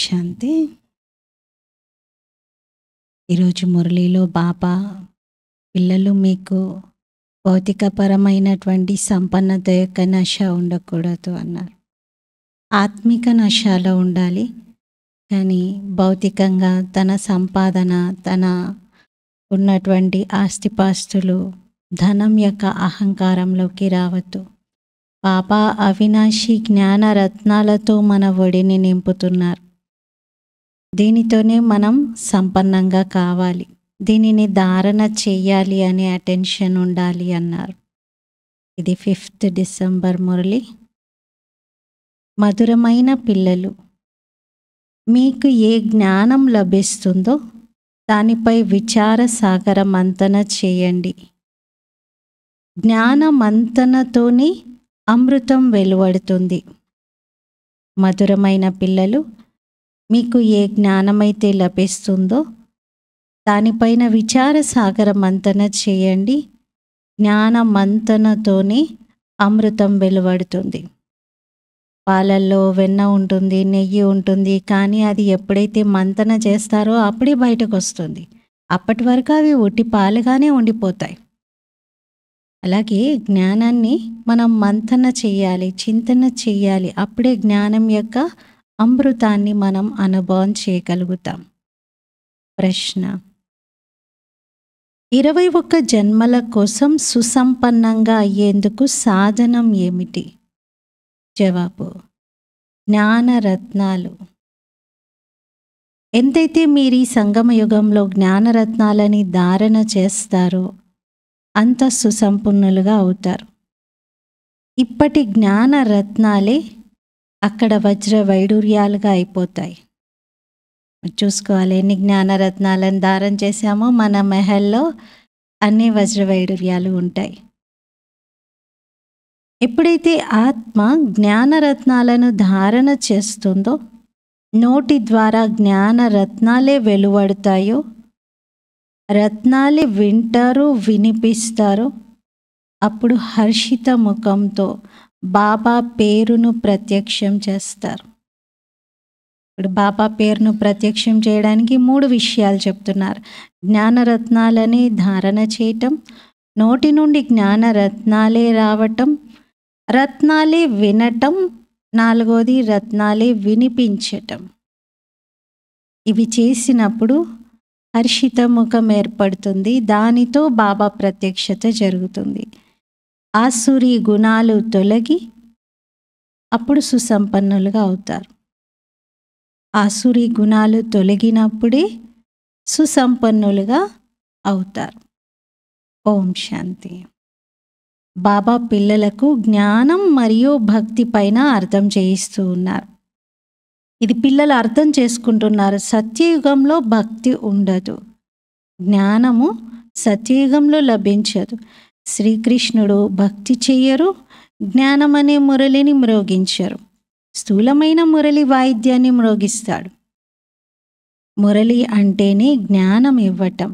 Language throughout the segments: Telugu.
శాంతి. ఈరోజు మురళిలో బాబా పిల్లలు మీకు భౌతికపరమైనటువంటి సంపన్నత యొక్క నశ ఉండకూడదు అన్నారు. ఆత్మిక నశలో ఉండాలి, కానీ భౌతికంగా తన సంపాదన, తన ఉన్నటువంటి ఆస్తిపాస్తులు, ధనం యొక్క అహంకారంలోకి రావద్దు. బాబా అవినాశి జ్ఞాన రత్నాలతో మన ఒడిని నింపుతున్నారు. దీనితోనే మనం సంపన్నంగా కావాలి, దీనిని ధారణ చెయ్యాలి అనే అటెన్షన్ ఉండాలి అన్నారు. ఇది 5th డిసెంబర్ మురళి. మధురమైన పిల్లలు, మీకు ఏ జ్ఞానం లభిస్తుందో దానిపై విచార సాగర మంతన చేయండి. జ్ఞాన మంతనతోని అమృతం వెలువడుతుంది. మధురమైన పిల్లలు, మీకు ఏ జ్ఞానమైతే లభిస్తుందో దానిపైన విచార సాగర మంతన చేయండి. జ్ఞాన మంతనతోనే అమృతం వెలువడుతుంది. పాలల్లో వెన్న ఉంటుంది, నెయ్యి ఉంటుంది, కానీ అది ఎప్పుడైతే మంతన చేస్తారో అప్పుడే బయటకు వస్తుంది. అప్పటి వరకు అవి ఒట్టి పాలుగానే ఉండిపోతాయి. అలాగే జ్ఞానాన్ని మనం మంతన చేయాలి, చింతన చేయాలి. అప్పుడే జ్ఞానం యొక్క అమృతాన్ని మనం అనుభవం చేయగలుగుతాం. ప్రశ్న: 21 జన్మల కోసం సుసంపన్నంగా అయ్యేందుకు సాధనం ఏమిటి? జవాబు: జ్ఞానరత్నాలు. ఎంతైతే మీరు ఈ సంగమ యుగంలో జ్ఞానరత్నాలని ధారణ చేస్తారో అంత సుసంపన్నులుగా అవుతారు. ఇప్పటి జ్ఞానరత్నాలే అక్కడ వజ్ర వైడూర్యాలుగా అయిపోతాయి. చూసుకోవాలి, ఎన్ని జ్ఞానరత్నాలను ధారణ చేశామో మన మెహల్లో అన్ని వజ్ర వైడూర్యాలు ఉంటాయి. ఎప్పుడైతే ఆత్మ జ్ఞానరత్నాలను ధారణ చేస్తుందో, నోటి ద్వారా జ్ఞానరత్నాలే వెలువడతాయో, రత్నాలే వింటారు, వినిపిస్తారు, అప్పుడు హర్షిత ముఖంతో బాబా పేరును ప్రత్యక్షం చేస్తారు. ఇప్పుడు బాబా పేరును ప్రత్యక్షం చేయడానికి 3 విషయాలు చెప్తున్నారు. జ్ఞానరత్నాలని ధారణ చేయటం, నోటి నుండి జ్ఞానరత్నాలే రావటం, రత్నాలే వినటం, 4వది రత్నాలే వినిపించటం. ఇవి చేసినప్పుడు హర్షిత ముఖం ఏర్పడుతుంది. దానితో బాబా ప్రత్యక్షత జరుగుతుంది. ఆసురీ గుణాలు తొలగి అప్పుడు సుసంపన్నులుగా అవుతారు. ఆసురీ గుణాలు తొలగినప్పుడే సుసంపన్నులుగా అవుతారు. ఓం శాంతి. బాబా పిల్లలకు జ్ఞానం మరియు భక్తి పైన అర్థం చేయిస్తూ ఉన్నారు. ఇది పిల్లలు అర్థం చేసుకుంటున్నారు. సత్యయుగంలో భక్తి ఉండదు, జ్ఞానము సత్యయుగంలో లభించదు. శ్రీకృష్ణుడు భక్తి చెయ్యరు, జ్ఞానం అనే మురళిని మ్రోగించరు. స్థూలమైన మురళి వాయిద్యాన్ని మ్రోగిస్తాడు. మురళి అంటేనే జ్ఞానం ఇవ్వటం.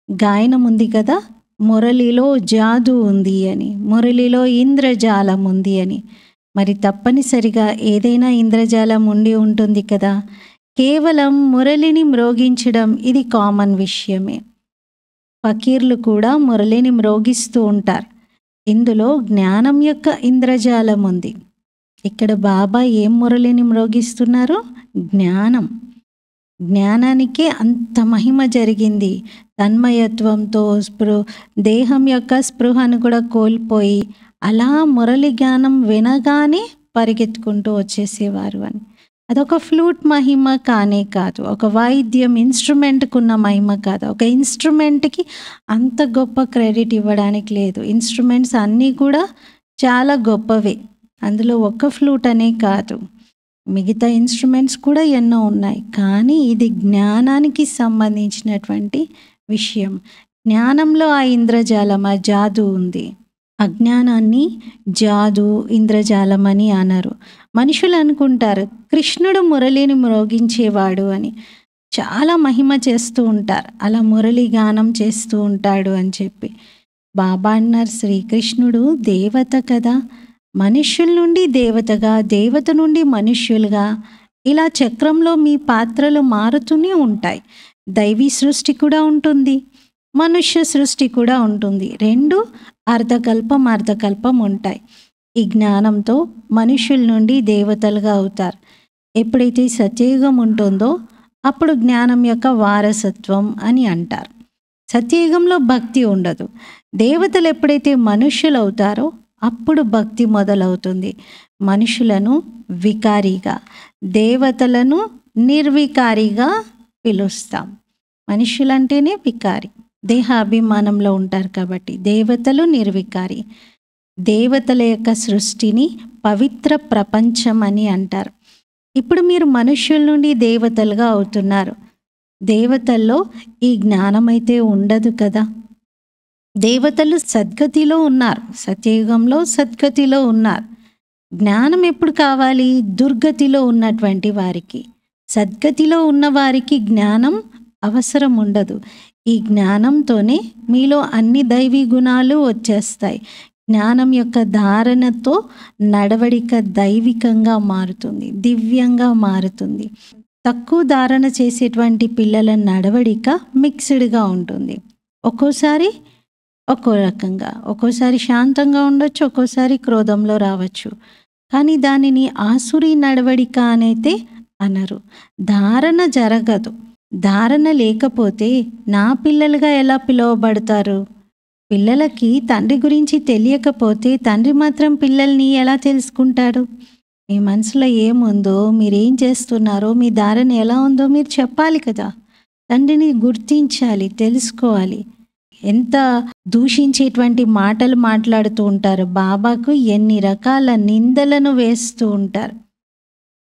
గాయనం ఉంది కదా, మురళిలో జాదు ఉంది అని, మురళిలో ఇంద్రజాలం ఉంది అని. మరి తప్పనిసరిగా ఏదైనా ఇంద్రజాలం ఉండి ఉంటుంది కదా. కేవలం మురళిని మ్రోగించడం ఇది కామన్ విషయమే. ఫకీర్లు కూడా మురళిని మ్రోగిస్తూ ఉంటారు. ఇందులో జ్ఞానం యొక్క ఇంద్రజాలం ఉంది. ఇక్కడ బాబా ఏం మురళిని మ్రోగిస్తున్నారు? జ్ఞానం. జ్ఞానానికే అంత మహిమ జరిగింది. తన్మయత్వంతో దేహం యొక్క స్పృహను కూడా కోల్పోయి అలా మురళి జ్ఞానం వినగానే పరిగెత్తుకుంటూ వచ్చేసేవారు అని. అదొక ఫ్లూట్ మహిమ కానే కాదు, ఒక వాయిద్యం ఇన్స్ట్రుమెంట్కి ఉన్న మహిమ కాదు. ఒక ఇన్స్ట్రుమెంట్కి అంత గొప్ప క్రెడిట్ ఇవ్వడానికి లేదు. ఇన్స్ట్రుమెంట్స్ అన్నీ కూడా చాలా గొప్పవే. అందులో ఒక్క ఫ్లూట్ అనే కాదు, మిగతా ఇన్స్ట్రుమెంట్స్ కూడా ఎన్నో ఉన్నాయి. కానీ ఇది జ్ఞానానికి సంబంధించినటువంటి విషయం. జ్ఞానంలో ఆ ఇంద్రజాలం, ఆ జాదు ఉంది. అజ్ఞానాన్ని జాదు, ఇంద్రజాలం అని అన్నారు. మనుషులు అనుకుంటారు కృష్ణుడు మురళిని మ్రోగించేవాడు అని, చాలా మహిమ చేస్తూ ఉంటారు, అలా మురళి గానం చేస్తూ ఉంటాడు అని చెప్పి. బాబా అన్నారు, శ్రీకృష్ణుడు దేవత కదా, మనుష్యుల నుండి దేవతగా, దేవత నుండి మనుష్యులుగా ఇలా చక్రంలో మీ పాత్రలు మారుతూనే ఉంటాయి. దైవీ సృష్టి కూడా ఉంటుంది, మనుష్య సృష్టి కూడా ఉంటుంది. రెండు అర్ధకల్పం ఉంటాయి. ఈ జ్ఞానంతో మనుషుల నుండి దేవతలుగా అవుతారు. ఎప్పుడైతే సత్యయుగం ఉంటుందో అప్పుడు జ్ఞానం యొక్క వారసత్వం అని అంటారు. సత్యయుగంలో భక్తి ఉండదు. దేవతలు ఎప్పుడైతే మనుష్యులు అవుతారో అప్పుడు భక్తి మొదలవుతుంది. మనుషులను వికారిగా, దేవతలను నిర్వికారిగా పిలుస్తాం. మనుషులంటేనే వికారి, దేహాభిమానంలో ఉంటారు కాబట్టి. దేవతలు నిర్వికారి. దేవతల యొక్క సృష్టిని పవిత్ర ప్రపంచం అని అంటారు. ఇప్పుడు మీరు మనుష్యుల నుండి దేవతలుగా అవుతున్నారు. దేవతల్లో ఈ జ్ఞానం అయితే ఉండదు కదా. దేవతలు సద్గతిలో ఉన్నారు, సత్యయుగంలో సద్గతిలో ఉన్నారు. జ్ఞానం ఎప్పుడు కావాలి? దుర్గతిలో ఉన్నటువంటి వారికి. సద్గతిలో ఉన్న వారికి జ్ఞానం అవసరం ఉండదు. ఈ జ్ఞానంతోనే మీలో అన్ని దైవీ గుణాలు వచ్చేస్తాయి. జ్ఞానం యొక్క ధారణతో నడవడిక దైవికంగా మారుతుంది, దివ్యంగా మారుతుంది. తక్కువ ధారణ చేసేటువంటి పిల్లల నడవడిక మిక్స్డ్గా ఉంటుంది. ఒక్కోసారి ఒక్కో రకంగా, ఒక్కోసారి శాంతంగా ఉండొచ్చు, ఒక్కోసారి క్రోధంలో రావచ్చు. కానీ దానిని ఆసురి నడవడిక అనైతే అనరు. ధారణ జరగదు. ధారణ లేకపోతే నా పిల్లలుగా ఎలా పిలువబడతారు? పిల్లలకి తండ్రి గురించి తెలియకపోతే తండ్రి మాత్రం పిల్లల్ని ఎలా తెలుసుకుంటారు? మీ మనసులో ఏముందో, మీరేం చేస్తున్నారో, మీ ధారణ ఎలా ఉందో మీరు చెప్పాలి కదా. తండ్రిని గుర్తించాలి, తెలుసుకోవాలి. ఎంత దూషించేటువంటి మాటలు మాట్లాడుతూ ఉంటారు. బాబాకు ఎన్ని రకాల నిందలను వేస్తూ ఉంటారు.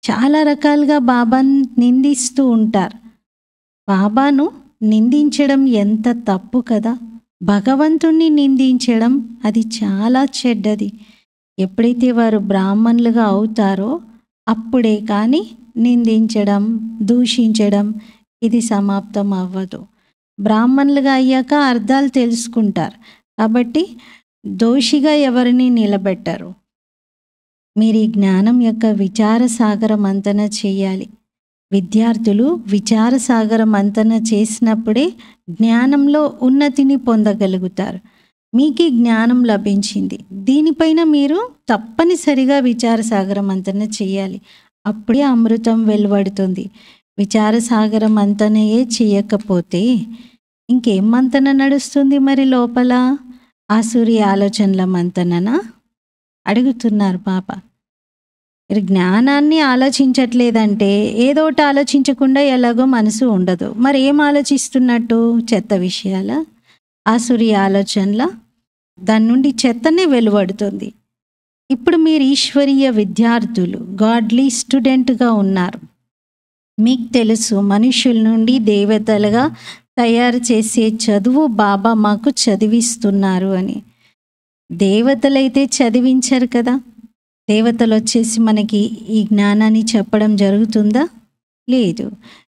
చాలా రకాలుగా బాబాను నిందిస్తూ ఉంటారు. బాబాను నిందించడం ఎంత తప్పు కదా. భగవంతుణ్ణి నిందించడం అది చాలా చెడ్డది. ఎప్పుడైతే వారు బ్రాహ్మణులుగా అవుతారో అప్పుడే కానీ నిందించడం, దూషించడం ఇది సమాప్తం అవ్వదు. బ్రాహ్మణులుగా అయ్యాక అర్థాలు తెలుసుకుంటారు కాబట్టి దోషిగా ఎవరిని నిలబెట్టరు. మీరు ఈ జ్ఞానం యొక్క విచార సాగర మంతన చేయాలి. విద్యార్థులు విచార సాగర మంతన చేసినప్పుడే జ్ఞానంలో ఉన్నతిని పొందగలుగుతారు. మీకు ఈ జ్ఞానం లభించింది, దీనిపైన మీరు తప్పనిసరిగా విచార సాగర మంతన చేయాలి. అప్పుడే అమృతం వెలువడుతుంది. విచార సాగర మంతనయే చేయకపోతే ఇంకేం మంతన నడుస్తుంది మరి లోపల? ఆసురి ఆలోచనల మంతననా అడుగుతున్నారు బాబా. మీరు జ్ఞానాన్ని ఆలోచించట్లేదంటే ఏదోటి ఆలోచించకుండా ఎలాగో మనసు ఉండదు. మరి ఏం ఆలోచిస్తున్నట్టు? చెత్త విషయాల, ఆసురి ఆలోచనల, దాని నుండి చెత్తనే వెలువడుతుంది. ఇప్పుడు మీరు ఈశ్వరీయ విద్యార్థులు, గాడ్లీ స్టూడెంట్గా ఉన్నారు. మీకు తెలుసు మనుషుల నుండి దేవతలుగా తయారు చేసే చదువు బాబా మాకు చదివిస్తున్నారు అని. దేవతలైతే చదివించరు కదా. దేవతలు వచ్చేసి మనకి ఈ జ్ఞానాన్ని చెప్పడం జరుగుతుందా? లేదు.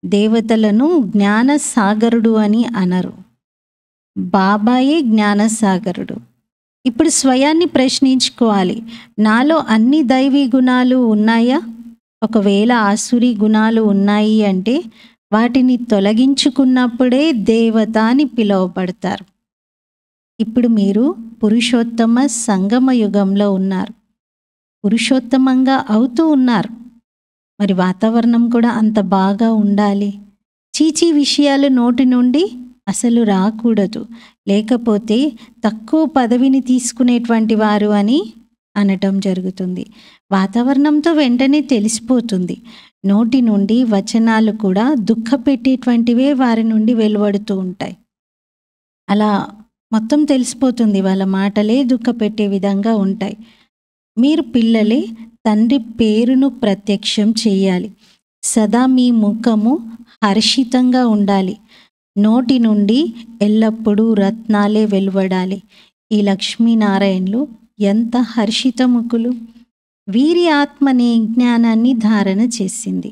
దేవతలను జ్ఞాన సాగరుడు అని అనరు, బాబాయే జ్ఞాన సాగరుడు. ఇప్పుడు స్వయాన్ని ప్రశ్నించుకోవాలి, నాలో అన్ని దైవీ గుణాలు ఉన్నాయా? ఒకవేళ ఆసురి గుణాలు ఉన్నాయి అంటే వాటిని తొలగించుకున్నప్పుడే దేవత అని పిలువబడతారు. ఇప్పుడు మీరు పురుషోత్తమ సంగమ యుగంలో ఉన్నారు, పురుషోత్తమంగా అవుతూ ఉన్నారు. మరి వాతావరణం కూడా అంత బాగా ఉండాలి. చీచీ విషయాలు నోటి నుండి అసలు రాకూడదు. లేకపోతే తక్కువ పదవిని తీసుకునేటువంటి వారు అని అనటం జరుగుతుంది. వాతావరణంతో వెంటనే తెలిసిపోతుంది. నోటి నుండి వచనాలు కూడా దుఃఖపెట్టేటువంటివే వారి నుండి వెలువడుతూ ఉంటాయి. అలా మొత్తం తెలిసిపోతుంది. వాళ్ళ మాటలే దుఃఖపెట్టే విధంగా ఉంటాయి. మీరు పిల్లలే తండ్రి పేరును ప్రత్యక్షం చేయాలి. సదా మీ ముఖము హర్షితంగా ఉండాలి. నోటి నుండి ఎల్లప్పుడూ రత్నాలే వెలువడాలి. ఈ లక్ష్మీనారాయణులు ఎంత హర్షితముఖులు! వీరి ఆత్మనే జ్ఞానాన్ని ధారణ చేసింది.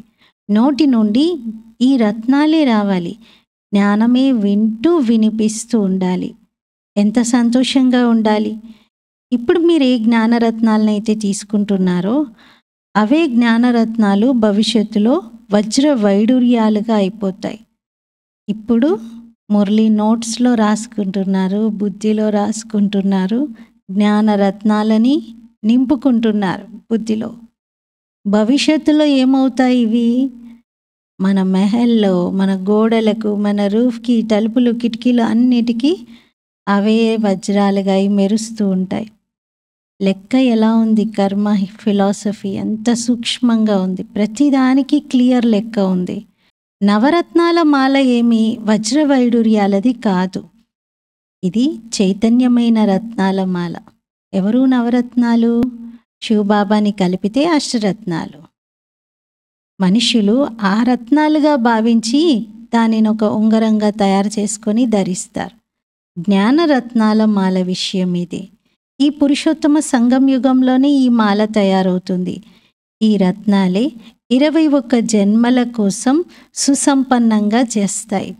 నోటి నుండి ఈ రత్నాలే రావాలి. జ్ఞానమే వింటూ వినిపిస్తూ ఉండాలి. ఎంత సంతోషంగా ఉండాలి! ఇప్పుడు మీరు ఏ జ్ఞానరత్నాలను అయితే తీసుకుంటున్నారో అవే జ్ఞానరత్నాలు భవిష్యత్తులో వజ్ర వైడూర్యాలుగా అయిపోతాయి. ఇప్పుడు మురళి నోట్స్లో రాసుకుంటున్నారు, బుద్ధిలో రాసుకుంటున్నారు, జ్ఞానరత్నాలని నింపుకుంటున్నారు బుద్ధిలో. భవిష్యత్తులో ఏమవుతాయి ఇవి? మన మెహల్లో, మన గోడలకు, మన రూఫ్కి, తలుపులు, కిటికీలు అన్నిటికీ అవే వజ్రాలుగా మెరుస్తూ ఉంటాయి. లెక్క ఎలా ఉంది? కర్మ ఫిలాసఫీ ఎంత సూక్ష్మంగా ఉంది, ప్రతిదానికి క్లియర్ లెక్క ఉంది. నవరత్నాల మాల ఏమి వజ్ర వైడూర్యాలది కాదు, ఇది చైతన్యమైన రత్నాల మాల. ఎవరు నవరత్నాలు? శివబాబాని కలిపితే అష్టరత్నాలు. మనుషులు ఆ రత్నాలుగా భావించి దానిని ఒక ఉంగరంగా తయారు చేసుకొని ధరిస్తారు. జ్ఞానరత్నాల మాల విషయం ఇది. ఈ పురుషోత్తమ సంగం యుగంలోనే ఈ మాల తయారవుతుంది. ఈ రత్నాలే 21 జన్మల కోసం సుసంపన్నంగా చేస్తాయి.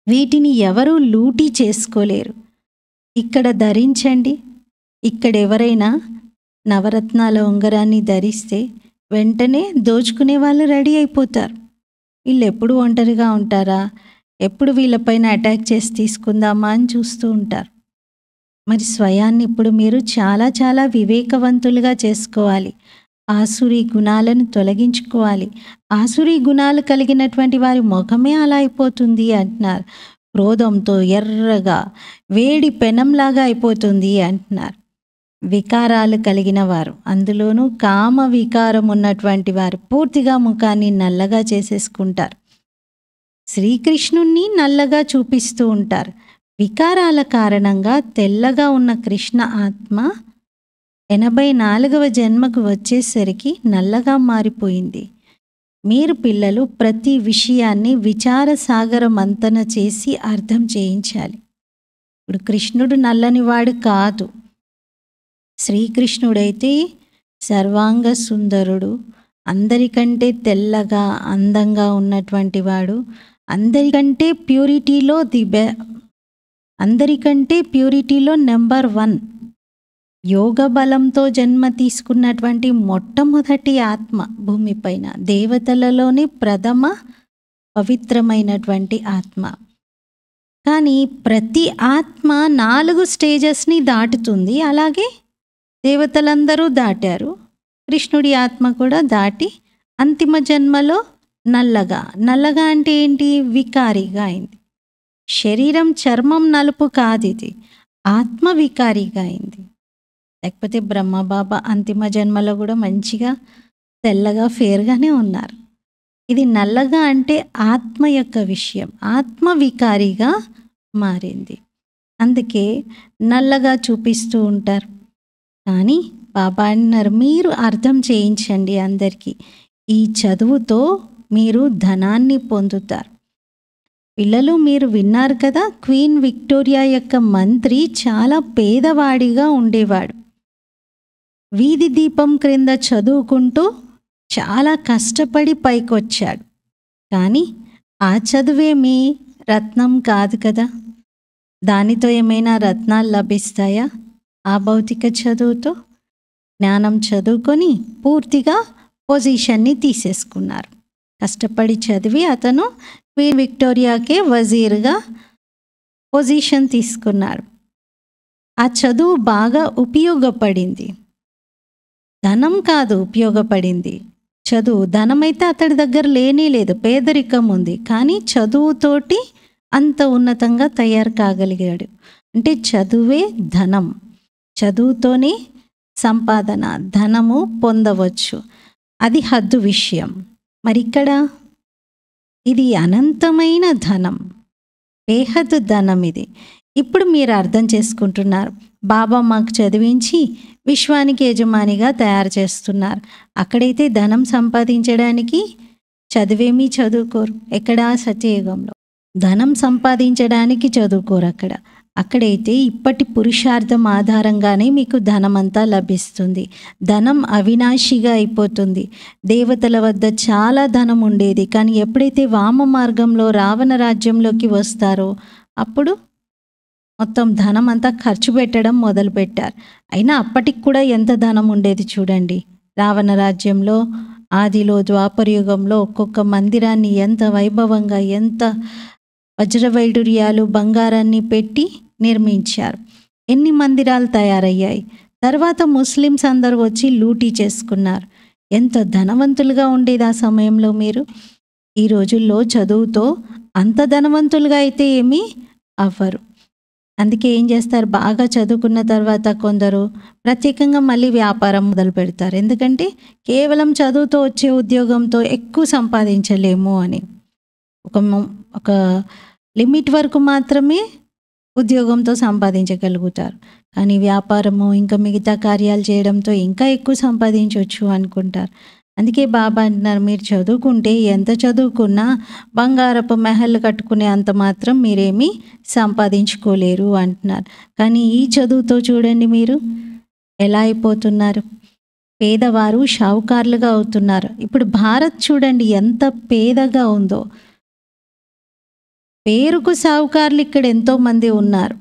వీటిని ఎవరూ లూటీ చేసుకోలేరు. ఇక్కడ ధరించండి. ఇక్కడ ఎవరైనా నవరత్నాల ఉంగరాన్ని ధరిస్తే వెంటనే దోచుకునే వాళ్ళు రెడీ అయిపోతారు. వీళ్ళు ఎప్పుడు ఒంటరిగా ఉంటారా, ఎప్పుడు వీళ్ళపైన అటాక్ చేసి తీసుకుందామా అని చూస్తూ ఉంటారు. మరి స్వయాన్ని ఇప్పుడు మీరు చాలా చాలా వివేకవంతులుగా చేసుకోవాలి. ఆసురీ గుణాలను తొలగించుకోవాలి. ఆసురీ గుణాలు కలిగినటువంటి వారి ముఖమే అలా అయిపోతుంది అంటున్నారు. క్రోధంతో ఎర్రగా వేడి పెనంలాగా అయిపోతుంది అంటున్నారు. వికారాలు కలిగిన వారు, అందులోనూ కామ వికారం ఉన్నటువంటి వారు పూర్తిగా ముఖాన్ని నల్లగా చేసేసుకుంటారు. శ్రీకృష్ణుణ్ణి నల్లగా చూపిస్తూ ఉంటారు. వికారాల కారణంగా తెల్లగా ఉన్న కృష్ణ ఆత్మ 84వ జన్మకు వచ్చేసరికి నల్లగా మారిపోయింది. మీరు పిల్లలు ప్రతి విషయాన్ని విచార సాగర మంతన చేసి అర్థం చేయించాలి. ఇప్పుడు కృష్ణుడు నల్లనివాడు కాదు. శ్రీకృష్ణుడైతే సర్వాంగ సుందరుడు, అందరికంటే తెల్లగా అందంగా ఉన్నటువంటి వాడు, అందరికంటే ప్యూరిటీలో నెంబర్ 1. యోగ బలంతో జన్మ తీసుకున్నటువంటి మొట్టమొదటి ఆత్మ భూమిపైన, దేవతలలోని ప్రథమ పవిత్రమైనటువంటి ఆత్మ. కానీ ప్రతి ఆత్మ 4 స్టేజెస్ని దాటుతుంది. అలాగే దేవతలందరూ దాటారు. కృష్ణుడి ఆత్మ కూడా దాటి అంతిమ జన్మలో నల్లగా అంటే ఏంటి? వికారిగా అయింది. శరీరం చర్మం నలుపు కాదు, ఇది ఆత్మ వికారిగా అయింది. లేకపోతే బ్రహ్మబాబా అంతిమ జన్మలో కూడా మంచిగా తెల్లగా ఫేర్గానే ఉన్నారు. ఇది నల్లగా అంటే ఆత్మ యొక్క విషయం, ఆత్మ వికారిగా మారింది. అందుకే నల్లగా చూపిస్తూ ఉంటారు. కానీ బాబా అన్నారు, మీరు అర్థం చేయించండి అందరికీ. ఈ చదువుతో మీరు ధనాన్ని పొందుతారు. పిల్లలు, మీరు విన్నారు కదా, క్వీన్ విక్టోరియా యొక్క మంత్రి చాలా పేదవాడిగా ఉండేవాడు. వీధి దీపం క్రింద చదువుకుంటూ చాలా కష్టపడి పైకొచ్చాడు. కానీ ఆ చదువేమీ రత్నం కాదు కదా. దానితో ఏమైనా రత్నాలు లభిస్తాయా? ఆ భౌతిక చదువుతో జ్ఞానం చదువుకొని పూర్తిగా పొజిషన్ని తీసేసుకున్నారు. కష్టపడి చదివి అతను క్వీన్ విక్టోరియాకే వజీర్గా పొజిషన్ తీసుకున్నాడు. ఆ చదువు బాగా ఉపయోగపడింది. ధనం కాదు ఉపయోగపడింది, చదువు. ధనమైతే అతడి దగ్గర లేనే లేదు, పేదరికం ఉంది. కానీ చదువుతోటి అంత ఉన్నతంగా తయారు కాగలిగాడు. అంటే చదువే ధనం, చదువుతోనే సంపాదన, ధనము పొందవచ్చు. అది హద్దు విషయం. మరి ఇక్కడ ఇది అనంతమైన ధనం, బేహద్ ధనం ఇది. ఇప్పుడు మీరు అర్థం చేసుకుంటున్నారు. బాబా మాకు చదివించి విశ్వానికి యజమానిగా తయారు చేస్తున్నారు. అక్కడైతే ధనం సంపాదించడానికి చదివేమీ చదువుకోరు. ఎక్కడ? సత్యయుగంలో ధనం సంపాదించడానికి చదువుకోరు. అక్కడైతే ఇప్పటి పురుషార్థం ఆధారంగానే మీకు ధనమంతా లభిస్తుంది. ధనం అవినాశిగా అయిపోతుంది. దేవతల వద్ద చాలా ధనం ఉండేది, కానీ ఎప్పుడైతే వామ మార్గంలో రావణ రాజ్యంలోకి వస్తారో అప్పుడు మొత్తం ధనం అంతా ఖర్చు పెట్టడం మొదలుపెట్టారు. అయినా అప్పటికి కూడా ఎంత ధనం ఉండేది చూడండి. రావణ రాజ్యంలో ఆదిలో ద్వాపరయుగంలో ఒక్కొక్క మందిరాన్ని ఎంత వైభవంగా, ఎంత వజ్రవైడూర్యాలు బంగారాన్ని పెట్టి నిర్మించారు. ఎన్ని మందిరాలు తయారయ్యాయి. తర్వాత ముస్లిమ్స్ అందరూ వచ్చి లూటీ చేసుకున్నారు. ఎంత ధనవంతులుగా ఉండేది ఆ సమయంలో. మీరు ఈ రోజుల్లో చదువుతో అంత ధనవంతులుగా అయితే ఏమీ అవ్వరు. అందుకే ఏం చేస్తారు, బాగా చదువుకున్న తర్వాత కొందరు ప్రత్యేకంగా మళ్ళీ వ్యాపారం మొదలు పెడతారు. ఎందుకంటే కేవలం చదువుతో వచ్చే ఉద్యోగంతో ఎక్కువ సంపాదించలేము అని. ఒక లిమిట్ వరకు మాత్రమే ఉద్యోగంతో సంపాదించగలుగుతారు. కానీ వ్యాపారము ఇంకా మిగతా కార్యాలు చేయడంతో ఇంకా ఎక్కువ సంపాదించవచ్చు అనుకుంటారు. అందుకే బాబా అంటున్నారు, మీరు చదువుకుంటే ఎంత చదువుకున్నా బంగారపు మెహల్ కట్టుకునే అంత మాత్రం మీరేమీ సంపాదించుకోలేరు అంటున్నారు. కానీ ఈ చదువుతో చూడండి మీరు ఎలా అయిపోతున్నారు. పేదవారు షావుకారులుగా అవుతున్నారు. ఇప్పుడు భారత్ చూడండి ఎంత పేదగా ఉందో. పేరుకు సావుకారులు ఇక్కడ ఎంతోమంది ఉన్నారు.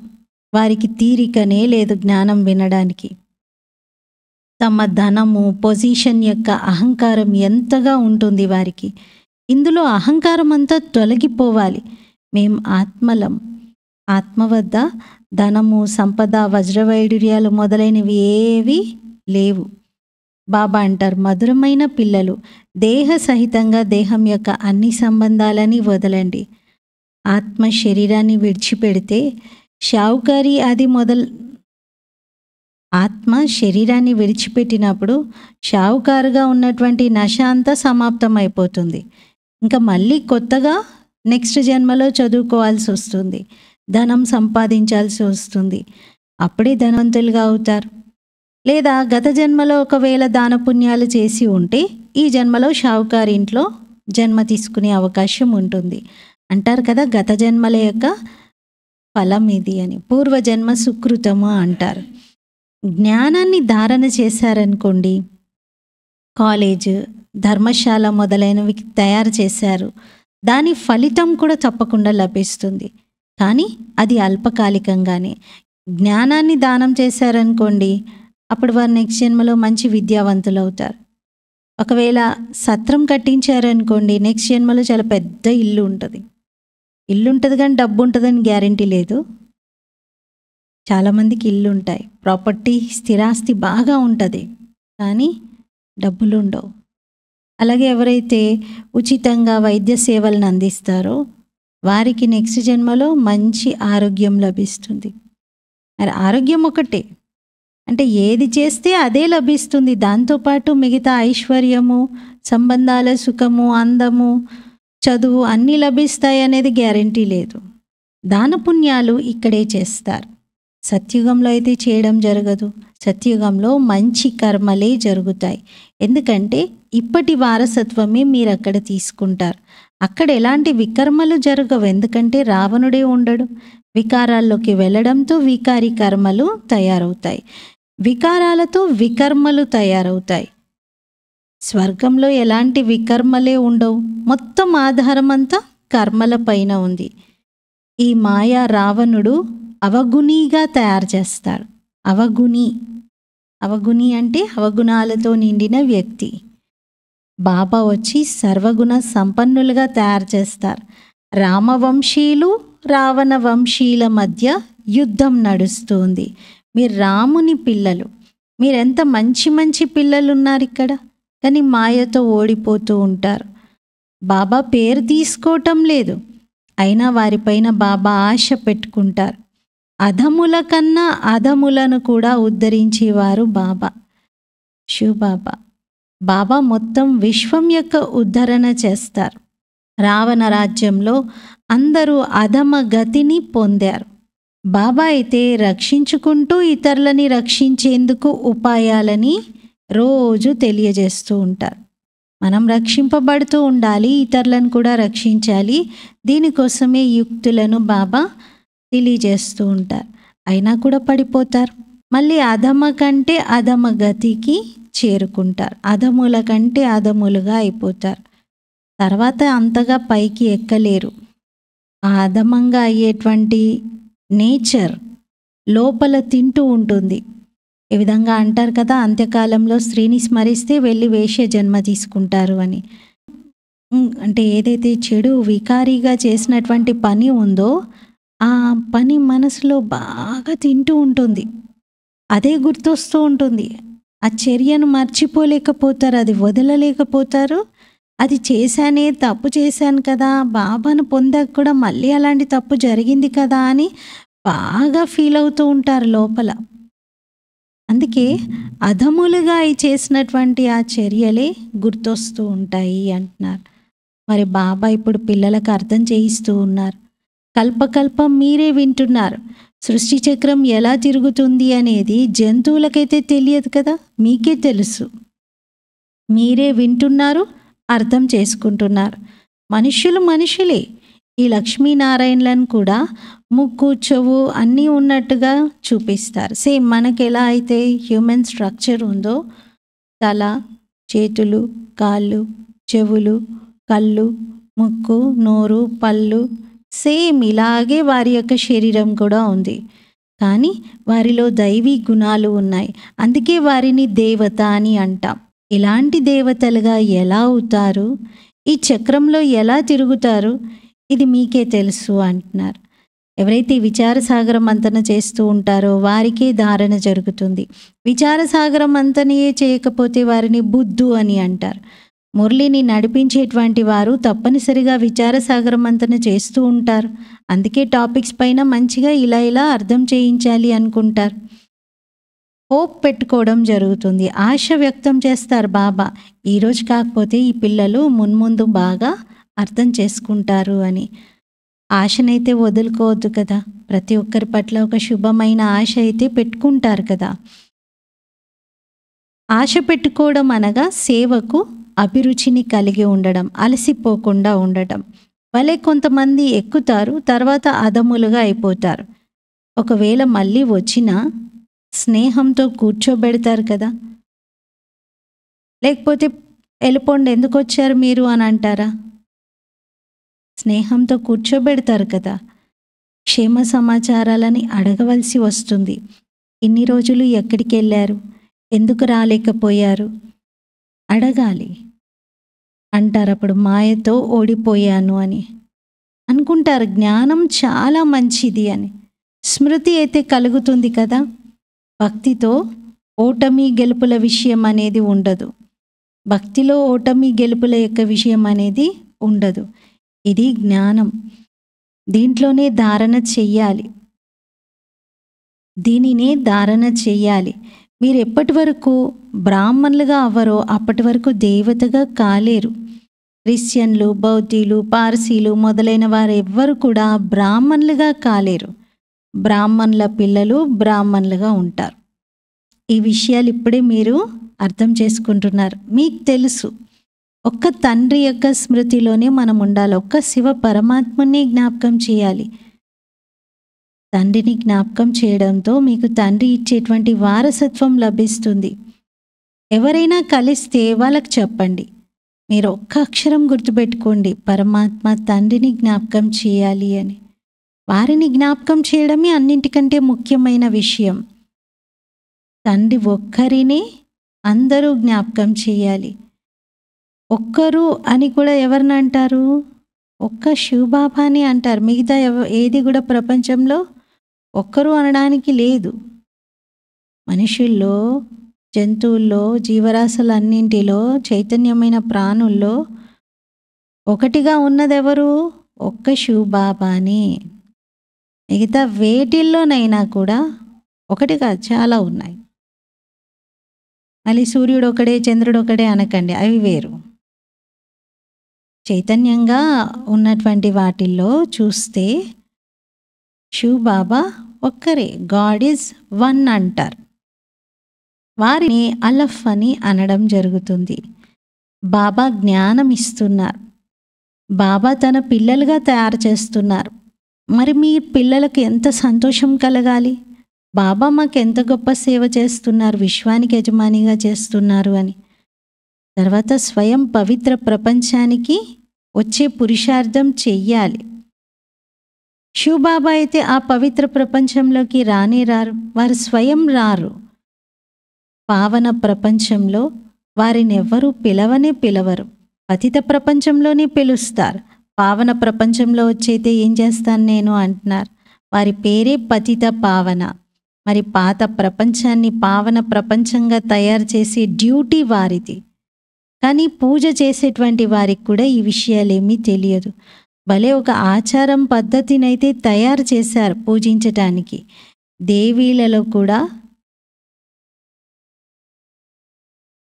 వారికి తీరికనే లేదు జ్ఞానం వినడానికి. తమ ధనము, పొజిషన్ యొక్క అహంకారం ఎంతగా ఉంటుంది వారికి. ఇందులో అహంకారం అంతా తొలగిపోవాలి. మేం ఆత్మలం. ఆత్మ వద్ద ధనము, సంపద, వజ్రవైడూర్యాలు మొదలైనవి ఏవి లేవు. బాబా అంటారు, మధురమైన పిల్లలు, దేహ సహితంగా దేహం యొక్క అన్ని సంబంధాలని వదలండి. ఆత్మ శరీరాన్ని విడిచిపెడితే షావుకారి అది ఆత్మ శరీరాన్ని విడిచిపెట్టినప్పుడు షావుకారుగా ఉన్నటువంటి నశ అంతా సమాప్తం అయిపోతుంది. ఇంకా మళ్ళీ కొత్తగా నెక్స్ట్ జన్మలో చదువుకోవాల్సి వస్తుంది, ధనం సంపాదించాల్సి వస్తుంది. అప్పుడే ధనవంతులుగా అవుతారు. లేదా గత జన్మలో ఒకవేళ దాన పుణ్యాలు చేసి ఉంటే ఈ జన్మలో షావుకారి ఇంట్లో జన్మ తీసుకునే అవకాశం ఉంటుంది. అంటారు కదా, గత జన్మల యొక్క ఫలం ఇది అని. పూర్వజన్మ సుకృతము అంటారు. జ్ఞానాన్ని ధారణ చేశారనుకోండి, కాలేజ్, ధర్మశాల మొదలైనవి తయారు చేశారు, దాని ఫలితం కూడా తప్పకుండా లభిస్తుంది. కానీ అది అల్పకాలికంగానే. జ్ఞానాన్ని దానం చేశారనుకోండి, అప్పుడు వారు నెక్స్ట్ జన్మలో మంచి విద్యావంతులు అవుతారు. ఒకవేళ సత్రం కట్టించారనుకోండి, నెక్స్ట్ జన్మలో చాలా పెద్ద ఇల్లు ఉంటుంది. ఇల్లు ఉంటుంది కానీ డబ్బు ఉంటుందని గ్యారంటీ లేదు. చాలామందికి ఇల్లు ఉంటాయి, ప్రాపర్టీ, స్థిరాస్తి బాగా ఉంటుంది, కానీ డబ్బులు ఉండవు. అలాగే ఎవరైతే ఉచితంగా వైద్య సేవలను అందిస్తారో వారికి నెక్స్ట్ జన్మలో మంచి ఆరోగ్యం లభిస్తుంది. మరి ఆరోగ్యం ఒకటే అంటే ఏది చేస్తే అదే లభిస్తుంది. దాంతోపాటు మిగతా ఐశ్వర్యము, సంబంధాల సుఖము, అందము, చదువు అన్నీ లభిస్తాయి అనేది గ్యారంటీ లేదు. దాన పుణ్యాలు ఇక్కడే చేస్తారు. సత్యుగంలో అయితే చేయడం జరగదు. సత్యుగంలో మంచి కర్మలే జరుగుతాయి. ఎందుకంటే ఇప్పటి వారసత్వమే మీరు అక్కడ తీసుకుంటారు. అక్కడ ఎలాంటి వికర్మలు జరగవు. ఎందుకంటే రావణుడే ఉండడు. వికారాల్లోకి వెళ్ళడంతో వికారి కర్మలు తయారవుతాయి. వికారాలతో వికర్మలు తయారవుతాయి. స్వర్గంలో ఎలాంటి వికర్మలే ఉండవు. మొత్తం ఆధారం అంతా కర్మల పైన ఉంది. ఈ మాయా రావణుడు అవగుణిగా తయారు చేస్తాడు. అవగుణి అంటే అవగుణాలతో నిండిన వ్యక్తి. బాబా వచ్చి సర్వగుణ సంపన్నులుగా తయారు చేస్తారు. రామవంశీయులు, రావణ వంశీయుల మధ్య యుద్ధం నడుస్తుంది. మీరు రాముని పిల్లలు, మీరెంత మంచి మంచి పిల్లలు ఉన్నారు ఇక్కడ, కానీ మాయతో ఓడిపోతూ ఉంటారు. బాబా పేరు తీసుకోవటం లేదు, అయినా వారిపైన బాబా ఆశ పెట్టుకుంటారు. అధముల కన్నా అధములను కూడా ఉద్ధరించేవారు బాబా, శివబాబా. బాబా మొత్తం విశ్వం యొక్క ఉద్ధరణ చేస్తారు. రావణ రాజ్యంలో అందరూ అధమ గతిని పొందారు. బాబా అయితే రక్షించుకుంటూ ఇతరులని రక్షించేందుకు ఉపాయాలని రోజు తెలియజేస్తూ ఉంటారు. మనం రక్షింపబడుతూ ఉండాలి, ఇతరులను కూడా రక్షించాలి. దీనికోసమే యుక్తులను బాబా తెలియజేస్తూ ఉంటారు. అయినా కూడా పడిపోతారు. మళ్ళీ అధమ కంటే అధమ గతికి చేరుకుంటారు. అధముల కంటే అధములుగా అయిపోతారు. తర్వాత అంతగా పైకి ఎక్కలేరు. ఆ అధమంగా అయ్యేటువంటి నేచర్ లోపల తింటూ ఉంటుంది. ఈ విధంగా అంటారు కదా, అంత్యకాలంలో స్త్రీని స్మరిస్తే వెళ్ళి వేశ్య జన్మ తీసుకుంటారు అని. అంటే ఏదైతే చెడు వికారీగా చేసినటువంటి పని ఉందో ఆ పని మనసులో బాగా తింటూ ఉంటుంది. అదే గుర్తొస్తూ ఉంటుంది. ఆ చర్యను మర్చిపోలేకపోతారు, అది వదలలేకపోతారు. అది చేశానే, తప్పు చేశాను కదా, బాబాను పొందాక కూడా మళ్ళీ అలాంటి తప్పు జరిగింది కదా అని బాగా ఫీల్ అవుతూ ఉంటారు లోపల. అందుకే అధములుగా చేసినటువంటి ఆ చర్యలే గుర్తొస్తూ ఉంటాయి అంటున్నారు. మరి బాబా ఇప్పుడు పిల్లలకు అర్థం చేయిస్తూ ఉన్నారు. కల్పకల్పం మీరే వింటున్నారు. సృష్టి చక్రం ఎలా తిరుగుతుంది అనేది జంతువులకైతే తెలియదు కదా, మీకే తెలుసు. మీరే వింటున్నారు, అర్థం చేసుకుంటున్నారు. మనుషులే. ఈ లక్ష్మీనారాయణలను కూడా ముక్కు, చెవు అన్నీ ఉన్నట్టుగా చూపిస్తారు. సేమ్ మనకి ఎలా అయితే హ్యూమన్ స్ట్రక్చర్ ఉందో, తల, చేతులు, కాళ్ళు, చెవులు, కళ్ళు, ముక్కు, నోరు, పళ్ళు, సేమ్ ఇలాగే వారి యొక్క శరీరం కూడా ఉంది. కానీ వారిలో దైవీ గుణాలు ఉన్నాయి. అందుకే వారిని దేవత అని అంటాం. ఇలాంటి దేవతలుగా ఎలా అవుతారు, ఈ చక్రంలో ఎలా తిరుగుతారు, ఇది మీకే తెలుసు అంటున్నారు. ఎవరైతే విచారసాగర మంతన చేస్తూ ఉంటారో వారికే ధారణ జరుగుతుంది. విచారసాగర మంతనయే చేయకపోతే వారిని బుద్ధు అని అంటారు. మురళిని నడిపించేటువంటి వారు తప్పనిసరిగా విచారసాగర మంతన చేస్తూ ఉంటారు. అందుకే టాపిక్స్ పైన మంచిగా ఇలా అర్థం చేయించాలి అనుకుంటారు. హోప్ పెట్టుకోవడం జరుగుతుంది. ఆశ వ్యక్తం చేస్తారు బాబా, ఈరోజు కాకపోతే ఈ పిల్లలు మున్ముందు బాగా అర్థం చేసుకుంటారు అని. ఆశనైతే వదులుకోవద్దు కదా. ప్రతి ఒక్కరి పట్ల ఒక శుభమైన ఆశ అయితే పెట్టుకుంటారు కదా. ఆశ పెట్టుకోవడం అనగా సేవకు అభిరుచిని కలిగి ఉండడం, అలసిపోకుండా ఉండటం. భలే కొంతమంది ఎక్కుతారు, తర్వాత అధములుగా అయిపోతారు. ఒకవేళ మళ్ళీ వచ్చినా స్నేహంతో కూర్చోబెడతారు కదా. లేకపోతే వెళ్ళిపోండి, ఎందుకు వచ్చారు మీరు అని అంటారా? స్నేహంతో కూర్చోబెడతారు కదా. క్షేమ సమాచారాలని అడగవలసి వస్తుంది. ఇన్ని రోజులు ఎక్కడికి వెళ్ళారు, ఎందుకు రాలేకపోయారు అడగాలి. అంటారు అప్పుడు మాయతో ఓడిపోయాను అని అనుకుంటారు. జ్ఞానం చాలా మంచిది అని స్మృతి అయితే కలుగుతుంది కదా. భక్తితో ఓటమి గెలుపుల విషయం అనేది ఉండదు. భక్తిలో ఓటమి గెలుపుల యొక్క విషయం అనేది ఉండదు. ఇది జ్ఞానం. దీంట్లోనే ధారణ చెయ్యాలి. దీనినే ధారణ చెయ్యాలి. మీరు ఎప్పటి వరకు బ్రాహ్మణులుగా అవ్వరో అప్పటి వరకు దేవతగా కాలేరు. క్రిస్టియన్లు, బౌద్ధీలు, పార్సీలు మొదలైన వారు ఎవ్వరు కూడా బ్రాహ్మణులుగా కాలేరు. బ్రాహ్మణుల పిల్లలు బ్రాహ్మణులుగా ఉంటారు. ఈ విషయాలు ఇప్పుడే మీరు అర్థం చేసుకుంటున్నారు. మీకు తెలుసు, ఒక్క తండ్రి యొక్క స్మృతిలోనే మనం ఉండాలి. ఒక్క శివ పరమాత్మని జ్ఞాపకం చేయాలి. తండ్రిని జ్ఞాపకం చేయడంతో మీకు తండ్రి ఇచ్చేటువంటి వారసత్వం లభిస్తుంది. ఎవరైనా కలిస్తే వాళ్ళకి చెప్పండి, మీరు ఒక్క అక్షరం గుర్తుపెట్టుకోండి, పరమాత్మ తండ్రిని జ్ఞాపకం చేయాలి అని. వారిని జ్ఞాపకం చేయడమే అన్నింటికంటే ముఖ్యమైన విషయం. తండ్రి ఒక్కరినే అందరూ జ్ఞాపకం చేయాలి. ఒక్కరు అని కూడా ఎవరిని అంటారు? ఒక్క శివబాబాని అంటారు. మిగతా ఏది కూడా ప్రపంచంలో ఒక్కరు అనడానికి లేదు. మనుషుల్లో, జంతువుల్లో, జీవరాశులన్నింటిలో, చైతన్యమైన ప్రాణుల్లో ఒకటిగా ఉన్నదెవరు? ఒక్క శివబాబాని. మిగతా వేటిల్లోనైనా కూడా ఒకటి కాదు, చాలా ఉన్నాయి. మళ్ళీ సూర్యుడు ఒకడే, చంద్రుడు ఒకడే అనకండి, అవి వేరు. చైతన్యంగా ఉన్నటువంటి వాటిల్లో చూస్తే శివబాబా ఒక్కరే, గాడ్ ఈజ్ వన్ అంటారు. వారిని అలఫ్ అని అనడం జరుగుతుంది. బాబా జ్ఞానం ఇస్తున్నారు. బాబా తన పిల్లలుగా తయారు చేస్తున్నారు. మరి మీ పిల్లలకు ఎంత సంతోషం కలగాలి. బాబా మాకు ఎంత గొప్ప సేవ చేస్తున్నారు, విశ్వానికి యజమానిగా చేస్తున్నారు అని. తర్వాత స్వయం పవిత్ర ప్రపంచానికి వచ్చే పురుషార్థం చెయ్యాలి. శివబాబా అయితే ఆ పవిత్ర ప్రపంచంలోకి రానే రారు. వారు స్వయం రారు. పావన ప్రపంచంలో వారినెవ్వరూ పిలవనే పిలవరు. పతిత ప్రపంచంలోనే పిలుస్తారు. పావన ప్రపంచంలో వచ్చైతే ఏం చేస్తాను నేను అంటున్నారు. వారి పేరే పతిత పావన. మరి పాత ప్రపంచాన్ని పావన ప్రపంచంగా తయారు చేసే డ్యూటీ వారిది. కానీ పూజ చేసేటువంటి వారికి కూడా ఈ విషయాలేమీ తెలియదు. భలే ఒక ఆచారం పద్ధతినైతే తయారు చేశారు పూజించటానికి.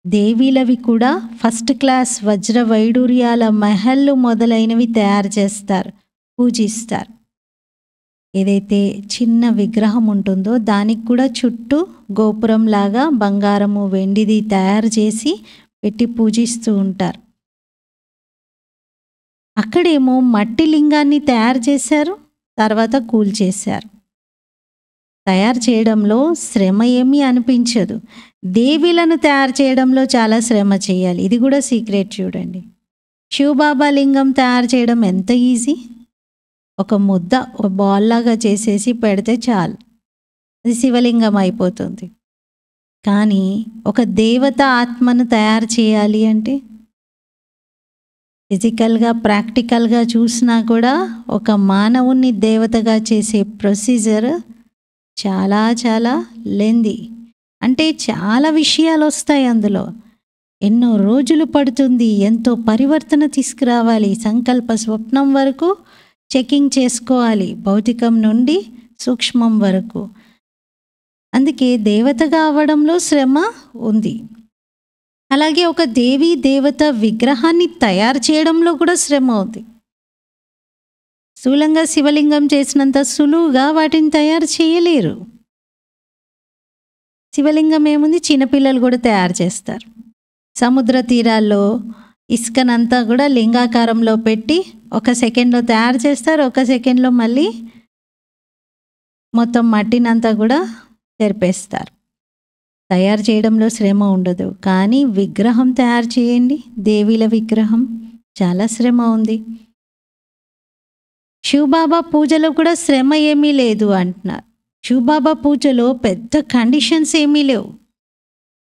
దేవీలవి కూడా ఫస్ట్ క్లాస్ వజ్ర వైడూర్యాల మహల్లు మొదలైనవి తయారు చేస్తారు, పూజిస్తారు. ఏదైతే చిన్న విగ్రహం ఉంటుందో దానికి కూడా చుట్టూ గోపురంలాగా బంగారము వెండిది తయారు చేసి పెట్టి పూజిస్తూ ఉంటారు. అక్కడేమో మట్టి లింగాన్ని తయారు చేశారు, తర్వాత కూల్చేశారు. తయారు చేయడంలో శ్రమ ఏమీ అనిపించదు. దేవీలను తయారు చేయడంలో చాలా శ్రమ చేయాలి. ఇది కూడా సీక్రెట్ చూడండి. శివబాబా లింగం తయారు చేయడం ఎంత ఈజీ. ఒక ముద్ద ఒక బాల్ లాగా చేసేసి పెడితే చాలు, అది శివలింగం అయిపోతుంది. కానీ ఒక దేవత ఆత్మను తయారు చేయాలి అంటే ఫిజికల్గా ప్రాక్టికల్గా చూసినా కూడా ఒక మానవుణ్ణి దేవతగా చేసే ప్రొసీజర్ చాలా చాలా లెంది. అంటే చాలా విషయాలు వస్తాయి అందులో. ఎన్నో రోజులు పడుతుంది. ఎంతో పరివర్తన తీసుకురావాలి. సంకల్ప స్వప్నం వరకు చెకింగ్ చేసుకోవాలి, భౌతికం నుండి సూక్ష్మం వరకు. అందుకే దేవతగా అవ్వడంలో శ్రమ ఉంది. అలాగే ఒక దేవీ దేవత విగ్రహాన్ని తయారు చేయడంలో కూడా శ్రమ ఉంది. స్థూలంగా శివలింగం చేసినంత సులువుగా వాటిని తయారు చేయలేరు. శివలింగం ఏముంది, చిన్నపిల్లలు కూడా తయారు చేస్తారు. సముద్ర తీరాల్లో ఇసుకనంతా కూడా లింగాకారంలో పెట్టి 1 సెకండ్లో తయారు చేస్తారు. 1 సెకండ్లో మళ్ళీ మొత్తం మట్టినంతా కూడా తెరిపేస్తారు. తయారు చేయడంలో శ్రమ ఉండదు. కానీ విగ్రహం తయారు చేయండి, దేవీల విగ్రహం, చాలా శ్రమ ఉంది. శివబాబా పూజలో కూడా శ్రమ ఏమీ లేదు అంటున్నారు. శివబాబా పూజలో పెద్ద కండిషన్స్ ఏమీ లేవు.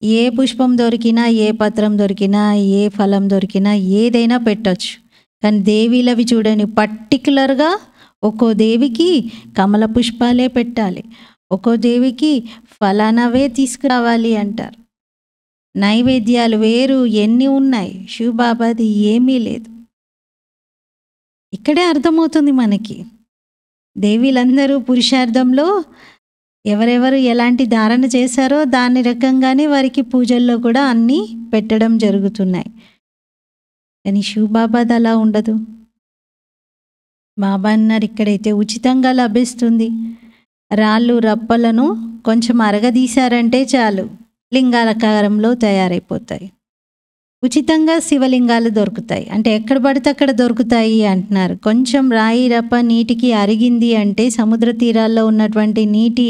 ఏ పుష్పం దొరికినా, ఏ పత్రం దొరికినా, ఏ ఫలం దొరికినా ఏదైనా పెట్టచ్చు. కానీ దేవీలవి చూడండి, పర్టికులర్గా ఒక్కో దేవికి కమల పుష్పాలే పెట్టాలి, ఒక్కో దేవికి ఫలానావే తీసుకురావాలి అంటారు. నైవేద్యాలు వేరు ఎన్ని ఉన్నాయి, శివబాబాది ఏమీ లేదు. ఇక్కడే అర్థమవుతుంది మనకి. దేవీలందరూ పురుషార్థంలో ఎవరెవరు ఎలాంటి ధారణ చేశారో దాని రకంగానే వారికి పూజల్లో కూడా అన్నీ పెట్టడం జరుగుతున్నాయి. కానీ శివబాబాది అలా ఉండదు. బాబా అన్నారు, ఇక్కడైతే ఉచితంగా లభిస్తుంది. రాళ్ళు రప్పలను కొంచెం అరగదీశారంటే చాలు, లింగాకారంలో తయారైపోతాయి. ఉచితంగా శివలింగాలు దొరుకుతాయి. అంటే ఎక్కడ పడితే అక్కడ దొరుకుతాయి అంటున్నారు. కొంచెం రాయి రప్ప నీటికి అరిగింది అంటే సముద్ర తీరాల్లో ఉన్నటువంటి నీటి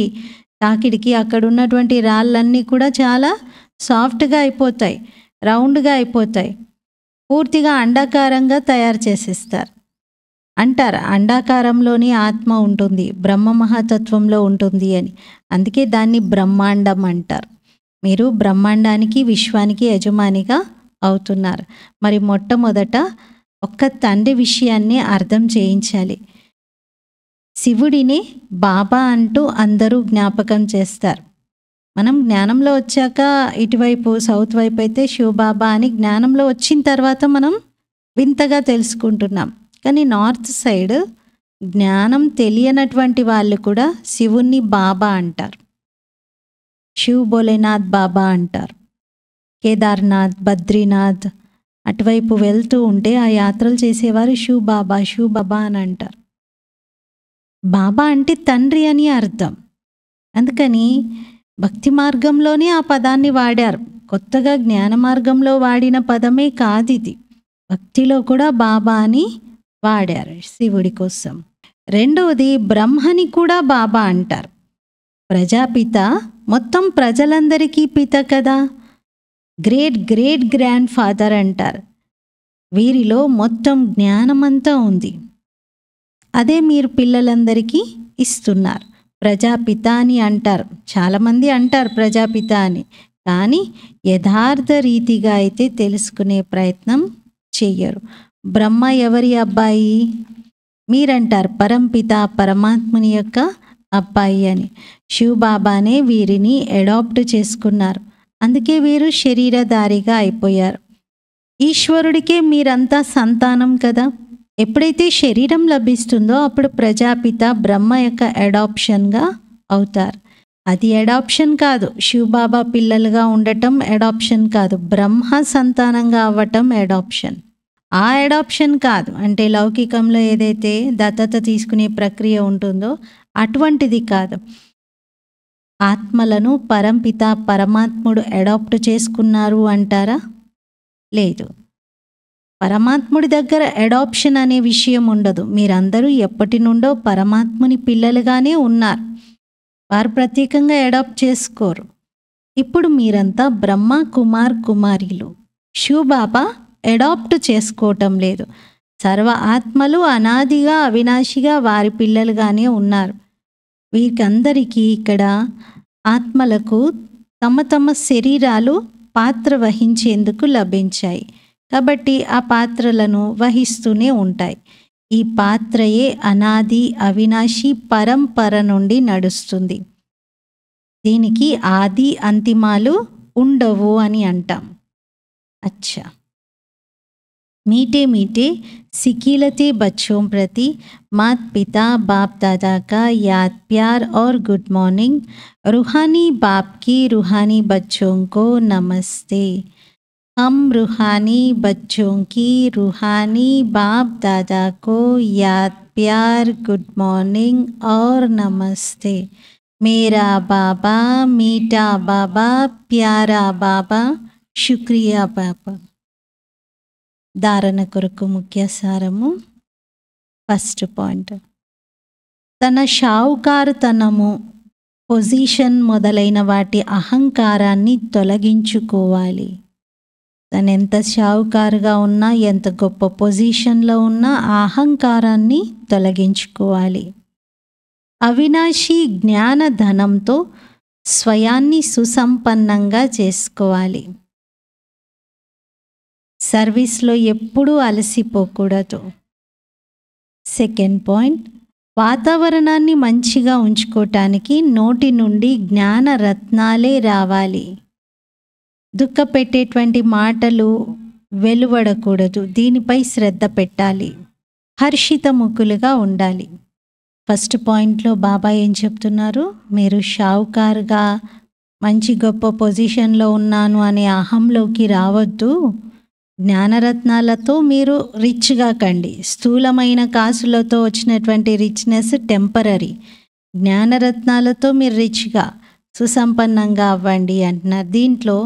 తాకిడికి అక్కడ ఉన్నటువంటి రాళ్ళన్నీ కూడా చాలా సాఫ్ట్గా అయిపోతాయి, రౌండ్గా అయిపోతాయి. పూర్తిగా అండాకారంగా తయారు చేసేస్తారు. అంటారు అండాకారంలోని ఆత్మ ఉంటుంది, బ్రహ్మ మహాతత్వంలో ఉంటుంది అని. అందుకే దాన్ని బ్రహ్మాండం అంటారు. మీరు బ్రహ్మాండానికి విశ్వానికి యజమానిగా అవుతున్నారు. మరి మొట్టమొదట ఒక్క తండ్రి విషయాన్ని అర్థం చేయించాలి. శివుడిని బాబా అంటూ అందరూ జ్ఞాపకం చేస్తారు. మనం జ్ఞానంలో వచ్చాక ఇటువైపు సౌత్ వైపు అయితే శివబాబా అని జ్ఞానంలో వచ్చిన తర్వాత మనం వింతగా తెలుసుకుంటున్నాం. కానీ నార్త్ సైడ్ జ్ఞానం తెలియనటువంటి వాళ్ళు కూడా శివుణ్ణి బాబా అంటారు. శివ్ భోలేనాథ్ బాబా అంటారు. కేదార్నాథ్, బద్రీనాథ్ అటువైపు వెళ్తూ ఉంటే ఆ యాత్రలు చేసేవారు శివ్ బాబా అని అంటారు. బాబా అంటే తండ్రి అని అర్థం. అందుకని భక్తి మార్గంలోనే ఆ పదాన్ని వాడారు. కొత్తగా జ్ఞాన మార్గంలో వాడిన పదమే కాదు ఇది. భక్తిలో కూడా బాబా అని వాడారు శివుడి కోసం. రెండవది, బ్రహ్మని కూడా బాబా అంటారు. ప్రజాపిత మొత్తం ప్రజలందరికీ పిత కదా, గ్రేట్ గ్రేట్ గ్రాండ్ ఫాదర్ అంటారు. వీరిలో మొత్తం జ్ఞానమంతా ఉంది. అదే మీరు పిల్లలందరికీ ఇస్తున్నారు. ప్రజాపిత అని అంటారు. చాలామంది అంటారు ప్రజాపిత అని, కానీ యథార్థ రీతిగా అయితే తెలుసుకునే ప్రయత్నం చెయ్యరు. బ్రహ్మ ఎవరి అబ్బాయి? మీరంటారు పరంపిత పరమాత్ముని యొక్క అబ్బాయి అని. శివబాబానే వీరిని అడాప్ట్ చేసుకున్నారు. అందుకే వీరు శరీరధారిగా అయిపోయారు. ఈశ్వరుడికే మీరంతా సంతానం కదా. ఎప్పుడైతే శరీరం లభిస్తుందో అప్పుడు ప్రజాపిత బ్రహ్మ యొక్క అడాప్షన్గా అవుతారు. అది అడాప్షన్ కాదు. శివబాబా పిల్లలుగా ఉండటం అడాప్షన్ కాదు. బ్రహ్మ సంతానంగా అవ్వటం అడాప్షన్. ఆ అడాప్షన్ కాదు అంటే లౌకికంలో ఏదైతే దత్తత తీసుకునే ప్రక్రియ ఉంటుందో అటువంటిది కాదు. ఆత్మలను పరంపిత పరమాత్ముడు అడాప్ట్ చేసుకున్నారు అంటారా? లేదు. పరమాత్ముడి దగ్గర అడాప్షన్ అనే విషయం ఉండదు. మీరందరూ ఎప్పటి నుండో పరమాత్ముని పిల్లలుగానే ఉన్నారు. వారు ప్రత్యేకంగా అడాప్ట్ చేసుకోరు. ఇప్పుడు మీరంతా బ్రహ్మ కుమార్ కుమారీలు. శివబాబా అడాప్ట్ చేసుకోవటం లేదు. సర్వ ఆత్మలు అనాదిగా అవినాశిగా వారి పిల్లలుగానే ఉన్నారు. వీరికందరికీ ఇక్కడ ఆత్మలకు తమ తమ శరీరాలు పాత్ర వహించేందుకు లభించాయి. కాబట్టి ఆ పాత్రలను వహిస్తూనే ఉంటాయి. ఈ పాత్రయే అనాది అవినాశి పరంపర నుండి నడుస్తుంది. దీనికి ఆది అంతిమాలు ఉండవు అని అంటాం. అచ్చా, मीठे मीठे सिकीलते बच्चों प्रति माता पिता बाप दादा का याद प्यार और गुड मॉर्निंग। रूहानी बाप की रूहानी बच्चों को नमस्ते। हम रूहानी बच्चों की रूहानी बाप दादा को याद प्यार गुड मॉर्निंग और नमस्ते। मेरा बाबा मीठा बाबा प्यारा बाबा शुक्रिया बाबा। ధారణ కొరకు ముఖ్య సారము. ఫస్ట్ పాయింట్, తన షావుకారుతనము, పొజిషన్ మొదలైన వాటి అహంకారాన్ని తొలగించుకోవాలి. తను ఎంత షావుకారుగా ఉన్నా, ఎంత గొప్ప పొజిషన్లో ఉన్నా ఆ అహంకారాన్ని తొలగించుకోవాలి. అవినాశి జ్ఞాన ధనంతో స్వయాన్ని సుసంపన్నంగా చేసుకోవాలి. సర్వీస్లో ఎప్పుడూ అలసిపోకూడదు. సెకండ్ పాయింట్, వాతావరణాన్ని మంచిగా ఉంచుకోవటానికి నోటి నుండి జ్ఞాన రత్నాలే రావాలి. దుఃఖపెట్టేటువంటి మాటలు వెలువడకూడదు. దీనిపై శ్రద్ధ పెట్టాలి. హర్షితముఖులుగా ఉండాలి. ఫస్ట్ పాయింట్లో బాబా ఏం చెప్తున్నారు? మీరు షావుకారుగా మంచి గొప్ప పొజిషన్లో ఉన్నాను అనే అహంలోకి రావద్దు. జ్ఞానరత్నాలతో మీరు రిచ్గా కండి. స్థూలమైన కాసులతో వచ్చినటువంటి రిచ్నెస్ టెంపరరీ. జ్ఞానరత్నాలతో మీరు రిచ్గా సుసంపన్నంగా అవ్వండి అంటున్నారు. దీంట్లో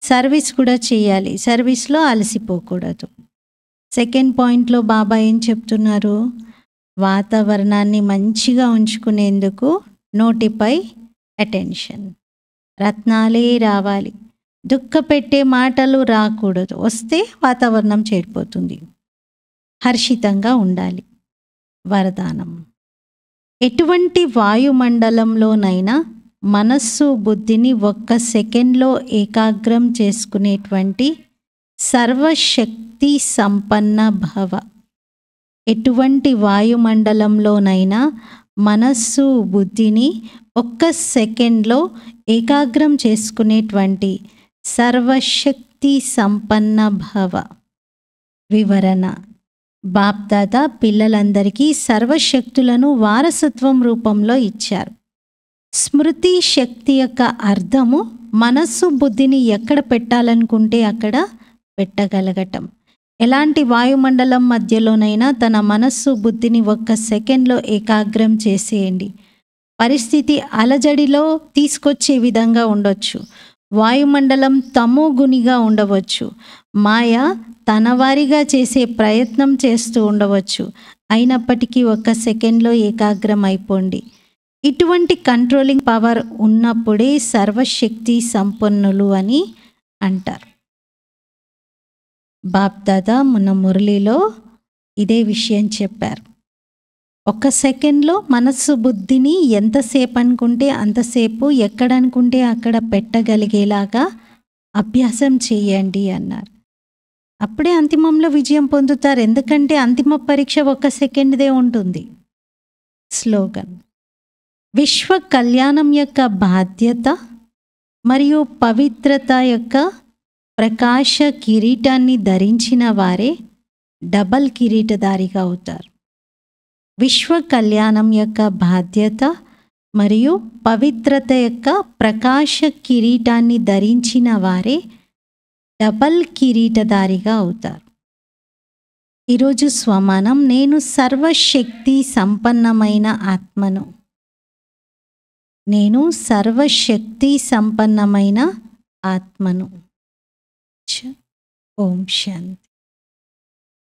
సర్వీస్ కూడా చేయాలి. సర్వీస్లో అలసిపోకూడదు. సెకండ్ పాయింట్లో బాబా ఏం చెప్తున్నారు? వాతావరణాన్ని మంచిగా ఉంచుకునేందుకు నోటిపై అటెన్షన్, రత్నాలే రావాలి. దుఃఖపెట్టే మాటలు రాకూడదు. వస్తే వాతావరణం చెడిపోతుంది. హర్షితంగా ఉండాలి. వరదానం, ఎటువంటి వాయుమండలంలోనైనా మనస్సు బుద్ధిని ఒక్క సెకండ్లో ఏకాగ్రం చేసుకునేటువంటి సర్వశక్తి సంపన్న భవ. ఎటువంటి వాయుమండలంలోనైనా మనస్సు బుద్ధిని ఒక్క సెకండ్లో ఏకాగ్రం చేసుకునేటువంటి సర్వశక్తి సంపన్న భవ. వివరణ, బాప్దాదా పిల్లలందరికీ సర్వశక్తులను వారసత్వం రూపంలో ఇచ్చారు. స్మృతి శక్తి యొక్క అర్థము మనస్సు బుద్ధిని ఎక్కడ పెట్టాలనుకుంటే అక్కడ పెట్టగలగటం. ఎలాంటి వాయుమండలం మధ్యలోనైనా తన మనస్సు బుద్ధిని ఒక్క సెకండ్లో ఏకాగ్రం చేసేయండి. పరిస్థితి అలజడిలో తీసుకొచ్చే విధంగా ఉండొచ్చు. వాయుమండలం తమోగుణిగా ఉండవచ్చు. మాయ తన వారిగా చేసే ప్రయత్నం చేస్తూ ఉండవచ్చు. అయినప్పటికీ ఒక్క సెకండ్లో ఏకాగ్రం అయిపోండి. ఇటువంటి కంట్రోలింగ్ పవర్ ఉన్నప్పుడే సర్వశక్తి సంపన్నులు అని అంటారు. బాప్దాదా మొన్న మురళిలో ఇదే విషయం చెప్పారు. 1 సెకండ్లో మనస్సు బుద్ధిని ఎంతసేపు అనుకుంటే అంతసేపు, ఎక్కడ అనుకుంటే అక్కడ పెట్టగలిగేలాగా అభ్యాసం చేయండి అన్నారు. అప్పుడే అంతిమంలో విజయం పొందుతారు. ఎందుకంటే అంతిమ పరీక్ష 1 సెకండ్దే ఉంటుంది. స్లోగన్: విశ్వ కళ్యాణం యొక్క బాధ్యత మరియు పవిత్రత యొక్క ప్రకాశ కిరీటాన్ని ధరించిన వారే డబల్ కిరీటధారిగా అవుతారు. విశ్వ కళ్యాణం యొక్క బాధ్యత మరియు పవిత్రత యొక్క ప్రకాశ కిరీటాన్ని ధరించిన వారే డబల్ కిరీటధారిగా అవుతారు. ఈరోజు స్వమానం: నేను సర్వశక్తి సంపన్నమైన ఆత్మను. నేను సర్వశక్తి సంపన్నమైన ఆత్మను. ఓం శాంతి.